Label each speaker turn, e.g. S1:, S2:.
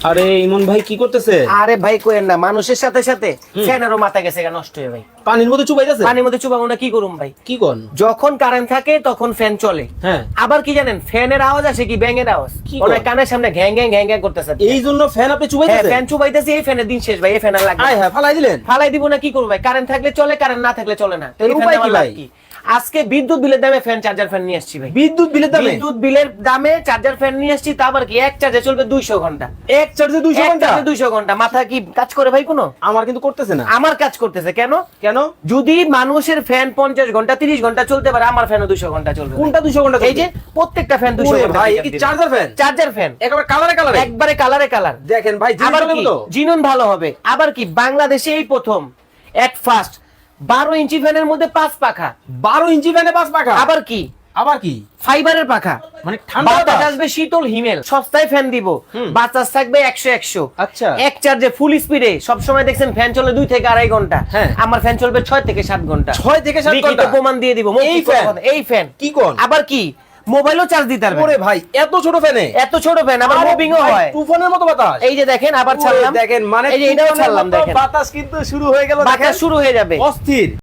S1: আরে ইমন ভাই কি করতেছে?
S2: আরে ভাই কোয়েন না, মানুষের সাথে সাথে ফ্যানেরও মাথা গেছে গা নষ্ট হয়ে ভাই।
S1: পানির মধ্যে চুবাইতেছে?
S2: পানির মধ্যে চুবাবো না, কি করুম ভাই?
S1: কি কোন?
S2: যখন কারেন্ট থাকে তখন ফ্যান চলে।
S1: হ্যাঁ।
S2: আবার কি জানেন, ফ্যানের আওয়াজ আসে কি ব্যাঙের আওয়াজ,
S1: কি
S2: ওনার
S1: কন?
S2: কানের সামনে ঘ্যাং ঘ্যাং ঘ্যাং ঘ্যাং করতেছে।
S1: এই জন্য ফ্যান আপনি
S2: হ্যাঁ,
S1: চুবাইতেছে?
S2: ফ্যান চুবাইতেছি, এই ফ্যানের দিন শেষ ভাই, এই ফ্যান আর লাগবে না।
S1: আয় হ্যাঁ, ফালাই দিলেন?
S2: ফালাই দিব না, কি করবো ভাই? কারেন্ট থাকলে চলে, কারেন্ট না থাকলে চলে না। তো এই
S1: এর
S2: ফ্যান
S1: উপায়
S2: আমার
S1: কি
S2: লাভ
S1: ভাই?
S2: কি? আজকে বিদ্যুৎ বিলের দামে ফ্যান চার্জার ফ্যান নিয়ে আসছি ভাই।
S1: বিদ্যুৎ বিলের দামে?
S2: বিদ্যুৎ বিলের দামে চার্জার ফ্যান নিয়ে আসছি, তা আবার কি এক চার্জে চলবে 200 ঘন্টা।
S1: এক চার্জে 200
S2: এক
S1: ঘন্টা?
S2: চার্জে 200 ঘন্টা, মাথা কি কাজ করে ভাই কোনো?
S1: আমার কিন্তু করতেছে না।
S2: আমার কাজ করতেছে কেন?
S1: কেন?
S2: যদি মানুষের ফ্যান 50 ঘন্টা 30 ঘন্টা চলতে পারে, আমার ফ্যানও 200 ঘন্টা চলবে।
S1: কোনটা 200 ঘন্টা?
S2: এই যে প্রত্যেকটা ফ্যান 200
S1: ওরে
S2: ঘন্টা।
S1: ভাই, এ কি চার্জার ফ্যান?
S2: চার্জার ফ্যান
S1: একেবারে কালারে কালারে?
S2: একবারে কালারে কালার।
S1: দেখেন ভাই,
S2: আবার
S1: জিনিস
S2: কি
S1: তো
S2: জিনন ভালো হবে। আবার কি বাংলাদেশে এই প্রথম এট ফার্স্ট 12 ইঞ্চি ফ্যানের মধ্যে 5 পাখা।
S1: 12 ইঞ্চি ফ্যানে 5 পাখা?
S2: আবার কি
S1: আবার কি?
S2: ফাইবারের পাখা,
S1: মানে ঠান্ডা
S2: বাতাস
S1: বাতাস?
S2: আসবে শীতল হিমেল, সস্তায় ফ্যান দিব, বাতাস থাকবে 100
S1: আচ্ছা।
S2: এক চার্জে ফুল স্পিডে। সব সময় দেখছেন ফ্যান চলে 2 থেকে 2.5 ঘন্টা,
S1: হ্যাঁ।
S2: আমার ফ্যান চলবে 6 থেকে 7 ঘন্টা।
S1: 6 থেকে 7
S2: লিখিত
S1: ঘন্টা?
S2: প্রমাণ দিয়ে দিব।
S1: এই ফ্যান?
S2: এই ফ্যান
S1: কি কোন?
S2: আবার কি মোবাইলও চার্জ দিতে পারবে।
S1: ওরে ভাই, এত ছোট ফ্যানে?
S2: এত ছোট ফ্যান, আবার
S1: আরে
S2: মুভিংও
S1: ভাই,
S2: হয়।
S1: তুফানের মতো বাতাস?
S2: এই যে দেখেন, আবার
S1: ওরে
S2: ছাড়লাম,
S1: দেখেন, মানে
S2: এই যে এটাও
S1: তুফানের
S2: ছাড়লাম,
S1: মতো
S2: দেখেন
S1: বাতাস কিন্তু শুরু হয়ে গেল।
S2: বাতাস শুরু হয়ে যাবে।
S1: অস্থির।